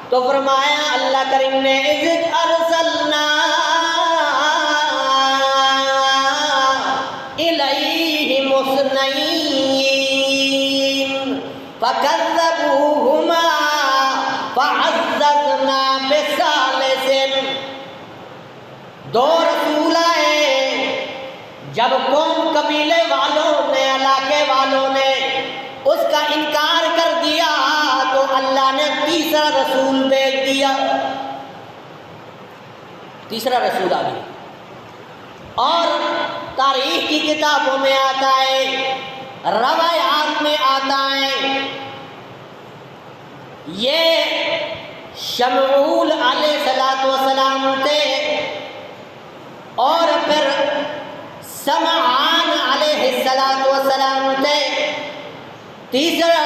تو فرمایا اللہ کریم نے اذ ارسلنا الیہم اثنین فکذبوہما فعززنا بثالث، دو رسول آئے، جب قوم قبیلے والوں نے علاقے والوں نے اس کا انکار کر دیا تو اللہ نے تیسرا رسول بھیج دیا، تیسرا رسول آ گیا۔ اور تاریخ کی کتابوں میں آتا ہے، روایات میں آتا ہے، یہ شمعون علیہ السلام تھے اور پھر سمعان علیہ السلام تھے، تیسرا